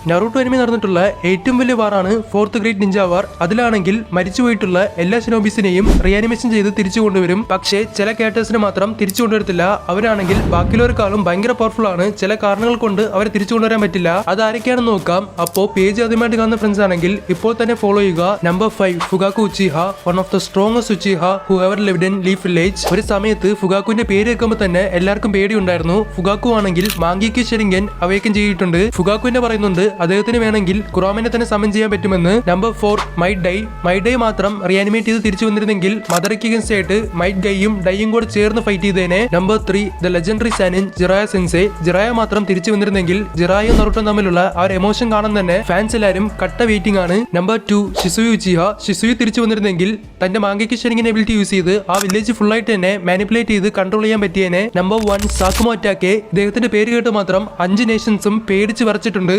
Naruto anime നടന്നിട്ടുള്ള ഏറ്റവും വലിയ വാറാണ് ഫോർത്ത് ഗ്രേറ്റ് നിഞ്ച വാർ. അതിലാണെങ്കിൽ മരിച്ചുപോയിട്ടുള്ള എല്ലാ ഷിനോബീസിനെയും റിയാനിമേഷൻ ചെയ്ത് തിരിച്ചു കൊണ്ടുവരും. പക്ഷേ ചില ക്യാരക്ടേഴ്സിനെ മാത്രം തിരിച്ചു കൊണ്ടുവരത്തില്ല. അവരാണെങ്കിൽ ബാക്കിയുള്ളവർക്കാളും ഭയങ്കര പവർഫുൾ ആണ്. ചില കാരണങ്ങൾ കൊണ്ട് അവരെ തിരിച്ചു കൊണ്ടുവരാൻ പറ്റില്ല. അത് ആരൊക്കെയാണെന്ന് നോക്കാം. അപ്പോ പേജ് ആദ്യമായിട്ട് കാണുന്ന ഫ്രണ്ട്സ് ആണെങ്കിൽ ഇപ്പോൾ തന്നെ ഫോളോ ചെയ്യുക. Number 5 Fugaku Uchiha, one of the strongest Uchiha who ever lived in leaf village. ഒരു സമയത്ത് ഫുഗാക്കുവിന്റെ പേര് കേൾക്കുമ്പോൾ തന്നെ എല്ലാവർക്കും പേടിയുണ്ടായിരുന്നു. ഫുഗാക്കു ആണെങ്കിൽ മാങ്കിക്ക് ഷെരിംഗൻ അവേക്കൻ ചെയ്തിട്ടുണ്ട്. ഫുഗാക്കുവിന്റെ പറയുന്നുണ്ട് അദ്ദേഹത്തിന് വേണമെങ്കിൽ കുറാമിനെ തന്നെ സമൻ ചെയ്യാൻ പറ്റുമെന്ന്. നമ്പർ 4 മൈറ്റ് ഡൈ മാത്രം റിയാനിമേറ്റ് ചെയ്ത് തിരിച്ചു വന്നിരുന്നെങ്കിൽ മദറയ്ക്ക് അഗൻസ്റ്റ് ആയിട്ട് മൈറ്റ് ഗൈയും ഡൈയും കൂടെ ചേർന്ന് ഫൈറ്റ് ചെയ്തേനെ. Number 3 the legendary Sannin Jiraiya sensei. Jiraiya മാത്രം തിരിച്ചു വന്നിരുന്നെങ്കിൽ ജിറായും നറുട്ടോയും തമ്മിലുള്ള ആ ഒരു എമോഷൻ കാണാൻ തന്നെ ഫാൻസ് എല്ലാവരും കട്ട വെയിറ്റിംഗ് ആണ്. നമ്പർ 2 ഷിസുയു ഉച്ചിഹ. ഷിസുയു തിരിച്ചു വന്നിരുന്നെങ്കിൽ തന്റെ മാങ്കിക്ക് ഷെരിംഗൻ എബിലിറ്റി യൂസ് ചെയ്ത് ആ വില്ലേജ് ഫുൾ ആയിട്ട് തന്നെ മാനിപ്പുലേറ്റ് ചെയ്ത് കൺട്രോൾ ചെയ്യാൻ പറ്റിയേനെ. നമ്പർ 1 സാക്കുമോ അറ്റാക്കെ. ഇദ്ദേഹത്തിന്റെ പേര് കേട്ട് മാത്രം 5 നേഷൻസും പേടിച്ച് വരച്ചിട്ടുണ്ട്.